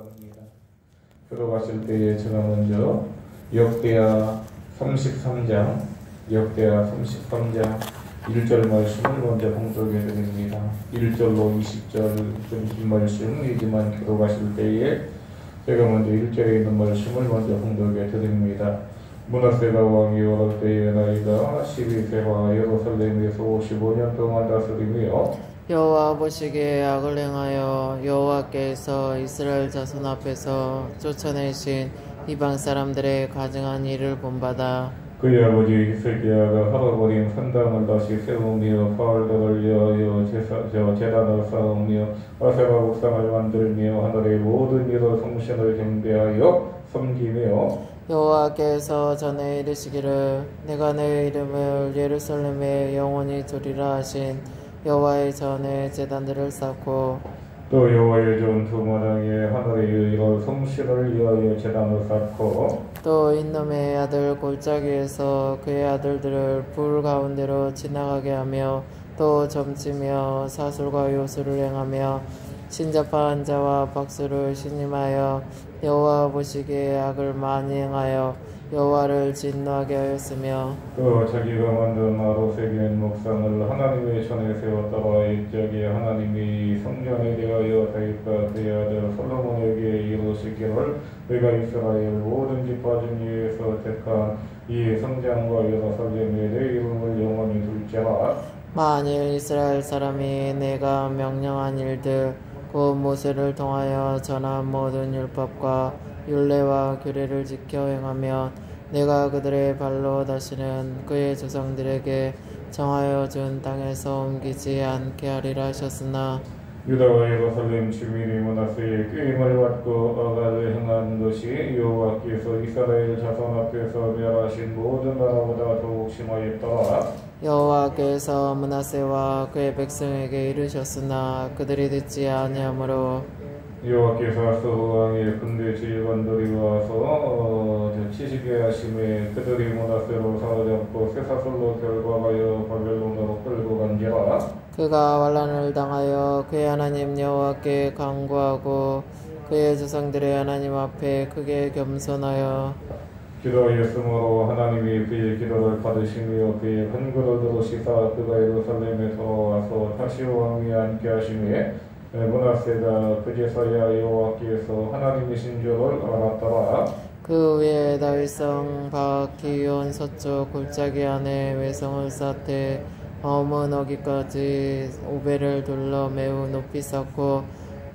합니다. 들어가실 때에 제가 먼저 역대하 33장 1절 말씀을 먼저 봉독해 드립니다. 1절로 20절 좀 긴 말씀이지만 들어가실 때에 제가 먼저 1절에 있는 말씀을 먼저 봉독해 드립니다. 므낫세가 왕이 오를 때에 나이가 12세와 예루살렘에서 55년 동안 다스리며 여호와 보시기에 악을 행하여 여호와께서 이스라엘 자손 앞에서 쫓아내신 이방 사람들의 가증한 일을 본받아 그의 아버지 히스기야가 헐어버린 산당을 다시 세우며 바알들을 위하여 제단을 쌓으며 아세라 옥상을 만들며 하늘의 모든 여러 성신을 경배하여 섬기며 여호와께서 전에 이르시기를 내가 내 이름을 예루살렘에 영원히 두리라 하신 여호와의 전에 제단들을 쌓고 또 여호와의 전투 마당에 하늘의 여러 성신을 위하여 제단을 쌓고 또 인놈의 아들 골짜기에서 그의 아들들을 불 가운데로 지나가게 하며 또 점치며 사술과 요술을 행하며 신잡한 자와 박수를 신임하여 여호와 보시기에 악을 많이 행하여 여호와를 진노하게 하였으며 또 자기가 만든 나로 새긴 목상을 하나님의 전에 세웠다가 일적에 하나님이 성전에 대하여 다윗과 그의 아들 솔로몬에게 이루시기를 내가 이스라엘 모든 지파 중에서 택한 이 성전과 예루살렘에 내 이름을 영원히 둘지라. 만일 이스라엘 사람이 내가 명령한 일들 곧 모세를 통하여 전한 모든 율법과 율례와 규례를 지켜 행하면 내가 그들의 발로 다시는 그의 조상들에게 정하여 준 땅에서 옮기지 않게 하리라 하셨으나 유다와 예루살렘 주민이 므낫세의 꾀임을 받고 악을 행한 것이 여호와께서 이스라엘 자손 앞에서 멸하신 모든 나라보다 더욱 심하였더라. 여호와께서 므낫세와 그의 백성에게 이르셨으나 그들이 듣지 아니하므로 여호와께서 아스로 왕의 군대 지휘관들이 와서 치시게 하심에 그들이 므낫세로 사로잡고 쇠사슬로 결박하여 바벨론으로 끌고 간지라. 그가 환난을 당하여 그의 하나님 여호와께 간구하고 그의 조상들의 하나님 앞에 크게 겸손하여 기도하였으므로 하나님이 그의 기도를 받으시며 그의 간구를 들으시사 그가 예루살렘에 돌아와서 다시 왕위에 앉게 하시며 므낫세가 그제서야 여호와께서 하나님이신 줄을 알았더라. 그 후에 다윗성 바기온 서쪽 골짜기 안에 외성을 쌓되 어머너기까지 오배를 둘러 매우 높이 쌓고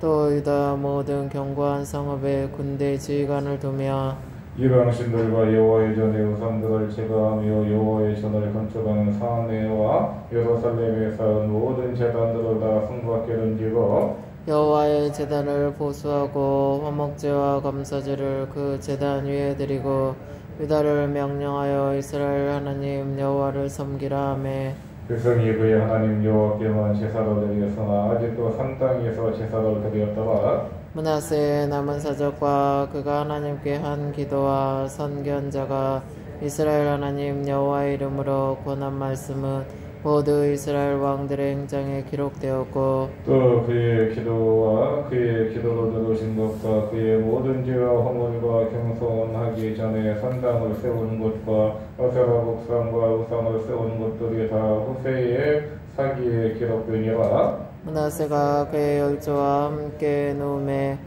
또 유다 모든 견고한 성읍에 군대 지휘관을 두며 이방 신들과 여호와의 전의 우상들을 제거하며 여호와의 전을 건축하는 산내와 예루살렘에 쌓은 모든 제단들을 다 성밖에 던지고 여호와의 제단을 보수하고 화목제와 감사제를 그 제단 위에 드리고 유다를 명령하여 이스라엘 하나님 여호와를 섬기라 하매 백성이 그의 하나님 여호와께만 제사를 드렸으나 아직도 산 땅에서 제사를 드렸더라. 므낫세의 남은 사적과 그가 하나님께 한 기도와 선견자가 이스라엘 하나님 여호와의 이름으로 권한 말씀은 모두 이스라엘 왕들의 행장에 기록되었고 또 그의 기도와 그의 기도로 들으신 것과 그의 모든 죄와 허물과 겸손하기 전에 산당을 세운 것과 아세라 목상과 우상을 세운 것들이 다 후세의 사기에 기록되니라. 므낫세가 그의 열조와 함께 누움에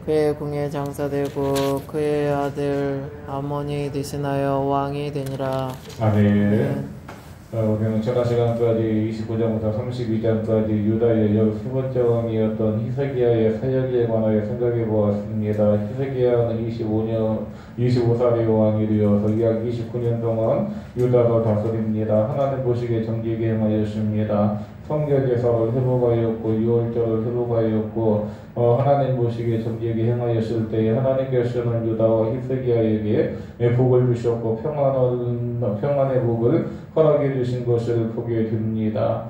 그의 궁에 장사되고 그의 아들 아몬이 대신하여 왕이 되니라. 아멘. 우리는 지난 시간까지 29장부터 32장까지 유다의 12번째 왕이었던 히스기야의 사역에 관하여 생각해 보았습니다. 히스기야는 25살의 왕이 되어서 약 29년 동안 유다를 다스립니다. 하나님 보시기에 정직하게 행하였습니다. 성결제사를 회복하였고 유월절을 회복하였고 하나님 보시기에 정직하게 행하였을 때에 하나님께서는 유다와 히스기야에게 복을 주셨고 평안의 복을 허락해 주신 것을 보게 됩니다.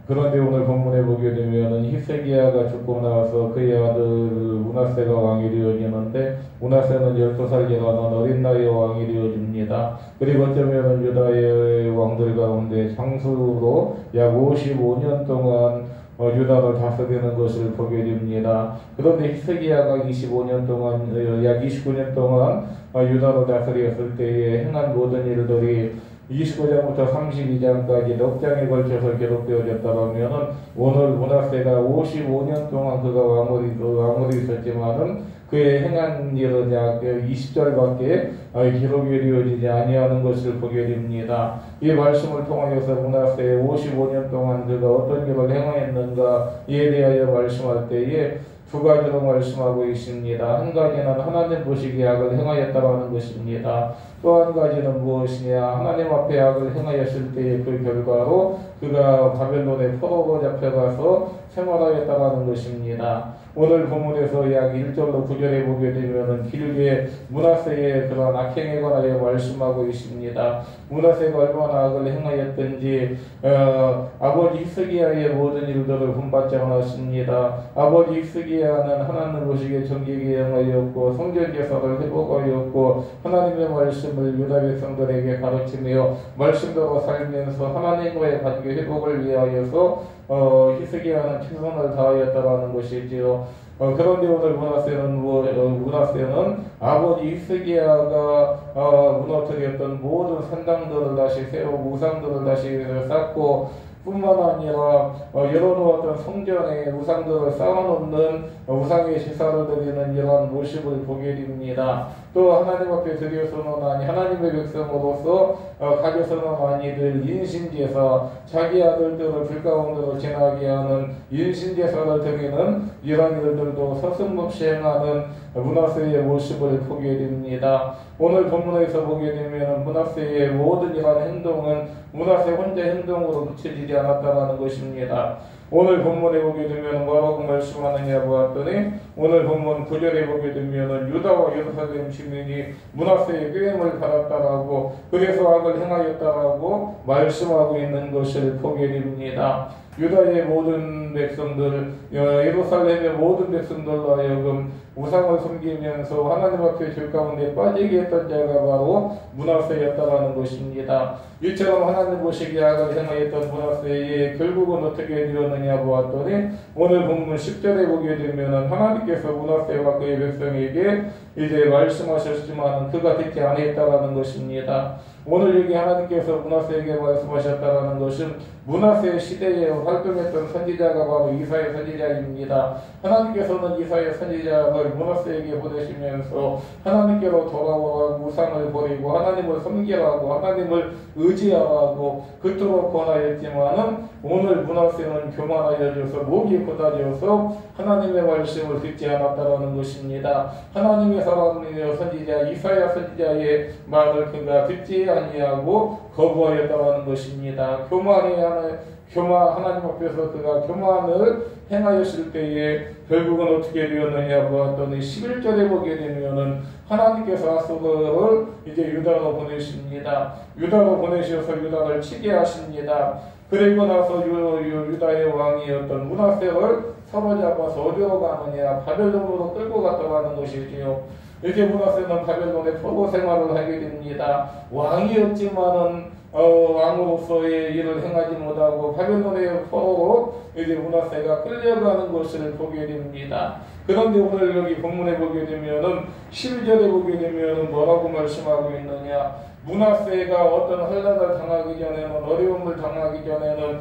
그런데 오늘 본문에 보게 되면은 히스기야가 죽고 나서 그의 아들 므낫세가 왕이 되어지는데 므낫세는 12살이 가는 어린 나이의 왕이 되어집니다. 그리고 어쩌면은 유다의 왕들 가운데 장수로 약 55년 동안 유다를 다스리는 것을 보게 됩니다. 그런데 히스기야가 25년 동안 약 29년 동안 유다를 다스렸을 때에 행한 모든 일들이 29장부터 32장까지 넉 장에 걸쳐서 기록되어졌다면 오늘 므낫세가 55년 동안 그가 왕으로 있었지만은 그의 행한 일은 약 20절밖에 기록이 되어지지 아니하는 것을 보게 됩니다. 이 말씀을 통하여서 므낫세 55년 동안 그가 어떤 일을 행하였는가 이에 대하여 말씀할 때에 두 가지로 말씀하고 있습니다. 한 가지는 하나님 보시기에 악을 행하였다라는 것입니다. 또 한 가지는 무엇이냐? 하나님 앞에 악을 행하였을 때의 그 결과로 그가 바벨론의 포로로 잡혀가서 생활하였다라는 것입니다. 오늘 본문에서 약 1절로 9절에 보게 되면 길게 므낫세의 그런 악행에 관하여 말씀하고 있습니다. 므낫세가 얼마나 악을 행하였든지 아버지 히스기야의 모든 일들을 본받지 않았습니다. 아버지 히스기야는 하나님 보시기에 정직에 행하였고 성전제사를 회복하였고 하나님의 말씀을 유다 백성들에게 가르치며 말씀대로 살면서 하나님과의 관계 회복을 위하여서 히스기야는 최선을 다하였다라는 것이지요. 그런데 오늘 므낫세는 아버지 히스기야가 무너뜨렸던 모든 산당들을 다시 세우고 우상들을 다시 쌓고 뿐만 아니라 열어놓았던 성전에 우상들을 쌓아놓는 우상의 제사를 드리는 이러한 모습을 보게 됩니다. 또 하나님 앞에 드려서는 아니 하나님의 백성으로서 가져서는 아니들 인신제사 자기 아들들을 불 가운데로 지나게 하는 인신제사를 드리는 이러한 일들도 서슴없이 행하는 므낫세의 모습을 보게 됩니다. 오늘 본문에서 보게 되면 므낫세의 모든 이러한 행동은 므낫세 혼자 행동으로 그쳐지지 않았다는 것입니다. 오늘 본문에 보게 되면 뭐라고 말씀하느냐 보았더니 오늘 본문 9절에 보게 되면 유다와 예루살렘 시민이 므낫세의 꾀임을 받았다라고 그래서 악을 행하였다라고 말씀하고 있는 것을 보게 됩니다. 유다의 모든 백성들, 예루살렘의 모든 백성들로 하여금 우상을 섬기면서 하나님 앞에 죄 가운데 빠지게 했던 자가 바로 므낫세였다라는 것입니다. 이처럼 하나님 보시기에 악을 행하였던 므낫세의 결국은 어떻게 되었느냐 보았더니 오늘 본문 10절에 보게 되면 하나님께서 므낫세와 그의 백성에게 이제 말씀하셨지만 그가 듣지 아니했다라는 것입니다. 오늘 여기 하나님께서 므낫세에게 말씀하셨다라는 것은 므낫세 시대에 활동했던 선지자가 바로 이사야 선지자입니다. 하나님께서는 이사야 선지자를 므낫세에게 보내시면서 하나님께로 돌아오라고 우상을 버리고 하나님을 섬기라고 하나님을 의지하라고 그토록 권하였지만은 오늘 므낫세는 교만하여져서 목이 고다져서 하나님의 말씀을 듣지 않았다라는 것입니다. 하나님의 사람이여 선지자 이사야 선지자의 말을 그가 듣지 아니하고 거부하였다는 것입니다. 하나님 앞에서 그가 교만을 행하였을 때에 결국은 어떻게 되었느냐 보았더니 11절에 보게 되면은 하나님께서 아수르를 이제 유다로 보내십니다. 유다로 보내셔서 유다를 치게 하십니다. 그리고 나서 유다의 왕이었던 므낫세를 사로잡아서 어디로 가느냐 바벨론으로 끌고 갔다는 것이지요. 이렇게 므낫세는 바벨론의 포로 생활을 하게 됩니다. 왕이었지만은 왕으로서의 일을 행하지 못하고 바벨론의 포로로 이제 므낫세가 끌려가는 것을 보게 됩니다. 그런데 오늘 여기 본문에 보게 되면은 12절에 보게 되면은 뭐라고 말씀하고 있느냐? 므낫세가 어떤 환난을 당하기 전에는 어려움을 당하기 전에는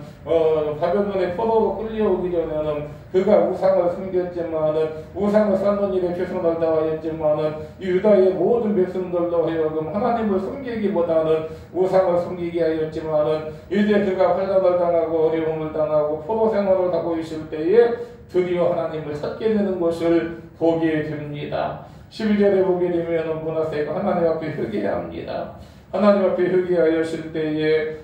바벨론의 포로로 끌려오기 전에는 그가 우상을 숨겼지만은 우상을 쌓는 일에 최선을 다하였지만은 유다의 모든 백성들로 하여금 하나님을 숨기기보다는 우상을 숨기게 하였지만은 이제 그가 환난을 당하고 어려움을 당하고 포로 생활을 하고 있을 때에 드디어 하나님을 찾게 되는 것을 보게 됩니다. 12절에 보게 되면 므낫세가 하나님 앞에 회개합니다. 하나님 앞에 회개하였을 때에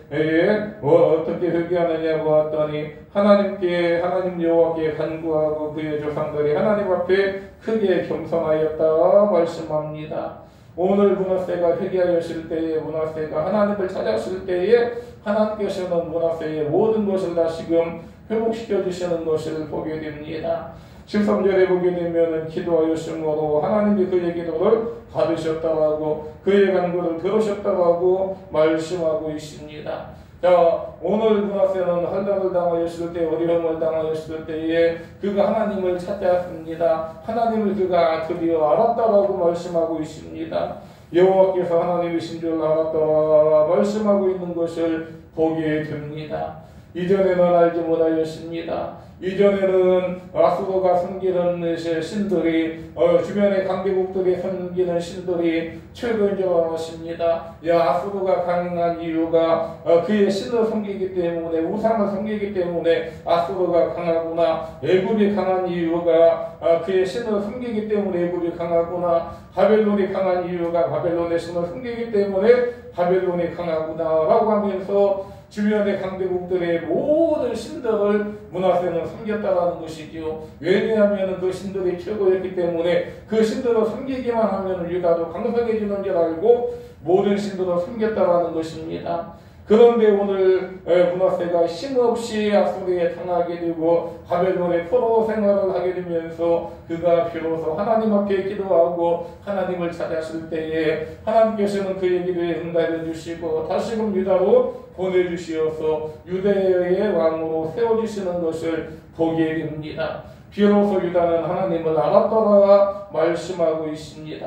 어떻게 회개하느냐 보았더니 하나님 여호와께 간구하고 그의 조상들이 하나님 앞에 크게 겸손하였다 말씀합니다. 오늘 므낫세가 회개하였을 때에 므낫세가 하나님을 찾았을 때에 하나님께서는 므낫세의 모든 것을 다시금 회복시켜 주시는 것을 보게 됩니다. 13절에 보게 되면 기도하였으므로 하나님이 그의 기도를 받으셨다라고 그의 간구를 들으셨다라고 말씀하고 있습니다. 자, 오늘 문하세는 환란을 당하였을 때, 어려움을 당하였을 때에 그가 하나님을 찾았습니다. 하나님을 그가 드디어 알았다라고 말씀하고 있습니다. 여호와께서 하나님이신 줄 알았다 말씀하고 있는 것을 보게 됩니다. 이전에는 알지 못하였습니다. 이전에는 아수르가 섬기는 신들이 주변의 강대국들이 섬기는 신들이 최고인 줄 알았습니다. 아수르가 강한 이유가 그의 신을 섬기기 때문에, 우상을 섬기기 때문에 아수르가 강하구나. 애굽이 강한 이유가 그의 신을 섬기기 때문에 애굽이 강하구나. 바벨론이 강한 이유가 바벨론의 신을 섬기기 때문에 바벨론이 강하구나 라고 하면서 주변의 강대국들의 모든 신들을 므낫세는 섬겼다라는 것이지요. 왜냐하면 그 신들이 최고였기 때문에 그 신들을 섬기기만 하면 유다도 강성해지는 줄 알고 모든 신들을 섬겼다라는 것입니다. 그런데 오늘 므낫세가 힘없이 아수르에 당하게 되고 바벨론의 포로 생활을 하게 되면서 그가 비로소 하나님 앞에 기도하고 하나님을 찾았을 때에 하나님께서는 그의 기도에 응답해 주시고 다시금 유다로 보내주시어서 유대의 왕으로 세워주시는 것을 보게 됩니다. 비로소 유다는 하나님을 알았더라 말씀하고 있습니다.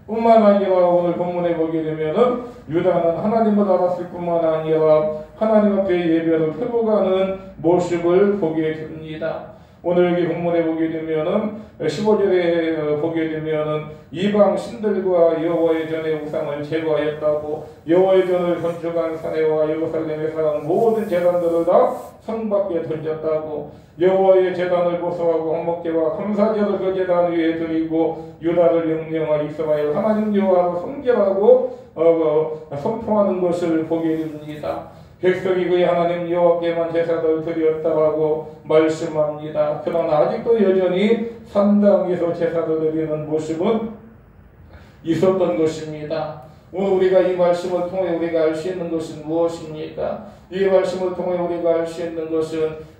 뿐만 아니라 오늘 본문에 보게 되면은 유다는 하나님을 알았을 뿐만 아니라 하나님 앞에 예배를 펴고가는 모습을 보게 됩니다. 오늘 여기 본문에 보게 되면은 15절에 보게 되면은 이방 신들과 여호와의 전의 우상을 제거하였다고, 여호와의 전을 건축한 사내와 예루살렘에 사는 모든 제단들을 다 성 밖에 던졌다고, 여호와의 제단을 보수하고 한목제와 감사제를 그 제단 위에 드리고 유다를 명령하여 이스라엘 하나님 여호와를 섬기라고 선포하는 것을 보게 됩니다. 백성이 그의 하나님 여호와께만 제사를 드렸다라고 말씀합니다. 그러나 아직도 여전히 산당에서 제사를 드리는 모습은 있었던 것입니다. 오늘 우리가 이 말씀을 통해 우리가 알 수 있는 것은 무엇입니까? 이 말씀을 통해 우리가 알 수 있는 것은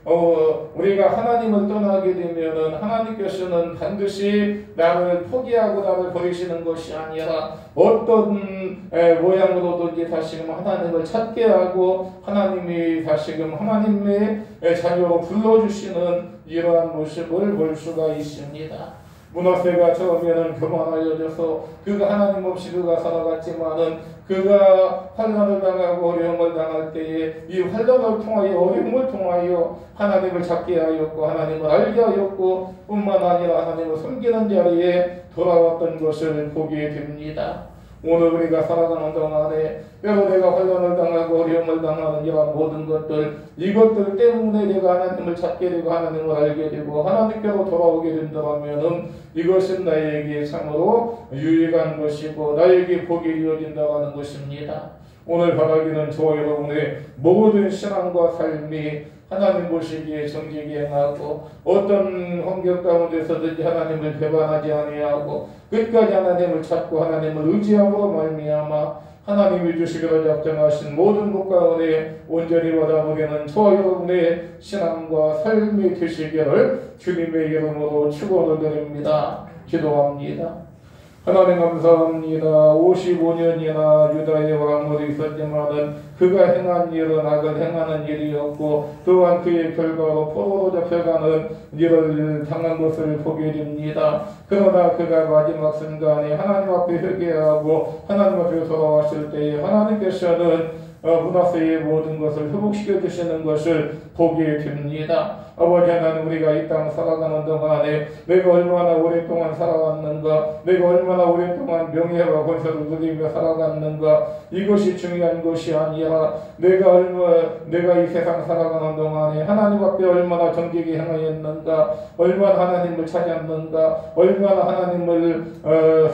우리가 하나님을 떠나게 되면은 하나님께서는 반드시 나를 포기하고 나를 버리시는 것이 아니라 어떤 모양으로든지 다시금 하나님을 찾게 하고 하나님이 다시금 하나님의 자녀로 불러주시는 이러한 모습을 볼 수가 있습니다. 므낫세가 처음에는 교만하여져서 그가 하나님 없이 그가 살아갔지만은 그가 환난을 당하고 어려움을 당할 때에 이 환난을 통하여 어려움을 통하여 하나님을 찾게 하였고 하나님을 알게 하였고 뿐만 아니라 하나님을 섬기는 자리에 돌아왔던 것을 보게 됩니다. 오늘 우리가 살아가는 동안에 때로 내가 환난을 당하고 어려움을 당하는 이러한 모든 것들, 이것들 때문에 내가 하나님을 찾게 되고 하나님을 알게 되고 하나님께로 돌아오게 된다면 이것은 나에게 참으로 유익한 것이고 나에게 복이 이어진다고 하는 것입니다. 오늘 바라기는 저와 여러분의 모든 신앙과 삶이 하나님 보시기에 정직히 행하고 어떤 환경 가운데서든지 하나님을 배반하지 아니하고 끝까지 하나님을 찾고 하나님을 의지함으로 말미암아 하나님이 주시기로 작정하신 모든 것 가운데 온전히 받아보기는 저와 여러분의 신앙과 삶이 되시기를 주님의 이름으로 축원을 드립니다. 기도합니다. 하나님 감사합니다. 55년이나 유다의 왕으로 있었지만은 그가 행한 일은 악을 행하는 일이었고 또한 그의 결과로 포로로 잡혀가는 일을 당한 것을 보게 됩니다. 그러나 그가 마지막 순간에 하나님 앞에 회개하고 하나님 앞에 돌아왔을 때에 하나님께서는 므낫세의 모든 것을 회복시켜 주시는 것을 보게 됩니다. 아버지 하나님, 우리가 이 땅 살아가는 동안에 내가 얼마나 오랫동안 살아왔는가, 내가 얼마나 오랫동안 명예와 권세를 누리며 살아갔는가, 이것이 중요한 것이 아니라 내가 이 세상 살아가는 동안에 하나님 앞에 얼마나 정직히 행하였는가, 얼마나 하나님을 찾았는가, 얼마나 하나님을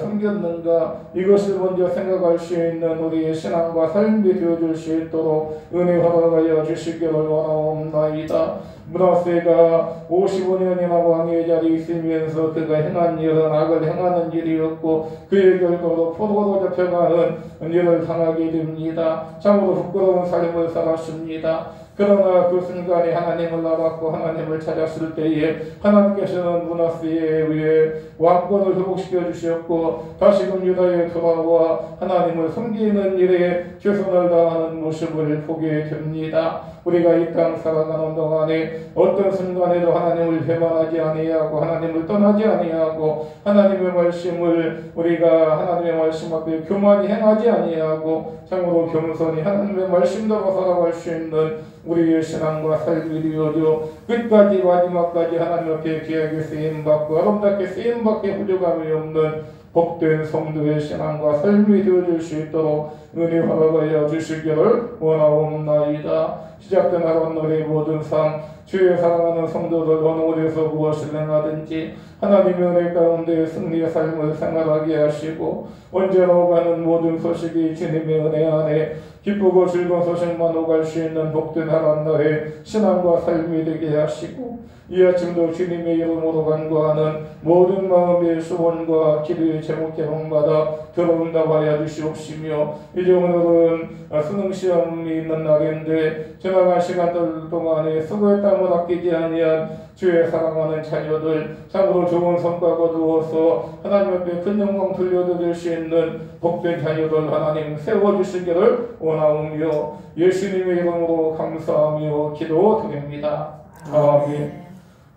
섬겼는가, 이것을 먼저 생각할 수 있는 우리의 신앙과 삶이 되어줄 수 있도록 은혜 허락하여 주시기를 원하옵나이다. 므낫세가 55년이나 왕의 자리에 있으면서 그가 행한 일은 악을 행하는 일이었고 그의 결과로 포로로 잡혀가는 일을 당하게 됩니다. 참으로 부끄러운 삶을 살았습니다. 그러나 그 순간에 하나님을 알았고 하나님을 찾았을 때에 하나님께서는 므낫세에 의해 왕권을 회복시켜 주셨고 다시금 유다에 돌아와 하나님을 섬기는 일에 최선을 다하는 모습을 보게 됩니다. 우리가 이 땅 살아가는 동안에 어떤 순간에도 하나님을 배반하지 아니하고 하나님을 떠나지 아니하고 하나님의 말씀을 우리가 하나님의 말씀 앞에 교만히 행하지 아니하고 참으로 겸손히 하나님의 말씀대로 살아갈 수 있는 우리의 신앙과 삶이 되어져 끝까지 마지막까지 하나님 앞에 귀하게 쓰임받고 아름답게 쓰임받게 부족함이 없는 복된 성도의 신앙과 삶이 되어질 수 있도록 은혜 허락하여 주시기를 원하옵나이다. 시작된 하루 우리 모든 삶 주의 사랑하는 성도들 어느 곳에서 무엇을 행하든지 하나님의 은혜 가운데 승리의 삶을 생활하게 하시고 언제나 오가는 모든 소식이 주님의 은혜 안에 기쁘고 즐거운 소식만 오갈 수 있는 복된 하나님의 신앙과 삶이 되게 하시고 이 아침도 주님의 이름으로 간구하는 모든 마음의 소원과 기도의 제목 제목마다 들어온다하여 주시옵시며 이제 오늘은 수능시험이 있는 날인데 지나간 시간들 동안에 수고의 땀을 아끼지 아니한 주의 사랑하는 자녀들 참으로 좋은 성과 거두어서 하나님 앞에 큰 영광 돌려드릴 수 있는 복된 자녀들 하나님 세워주시기를 원하오며 예수님의 이름으로 감사하며 기도드립니다. 아멘.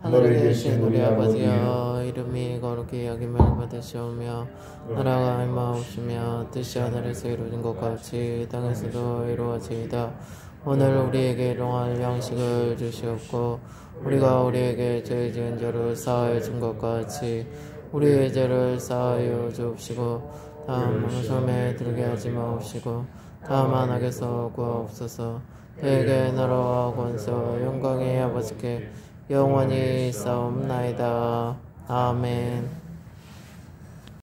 하늘에 계신 우리 아버지여 이름이 거룩히 여김을 받으시오며 나라가 임하옵시며 뜻이 하늘에서 이루어진 것 같이 땅에서도 이루어지이다. 오늘 우리에게 일용할 양식을 주시옵고 우리가 우리에게 죄 지은 자를 사하여 준 것 같이 우리의 죄를 사하여 주옵시고 다음 시험에 들게 하지 마옵시고 다만 악에서 구하옵소서. 대개 나라와 권세와 영광이 아버지께 영원히 있사옵나이다. 아멘.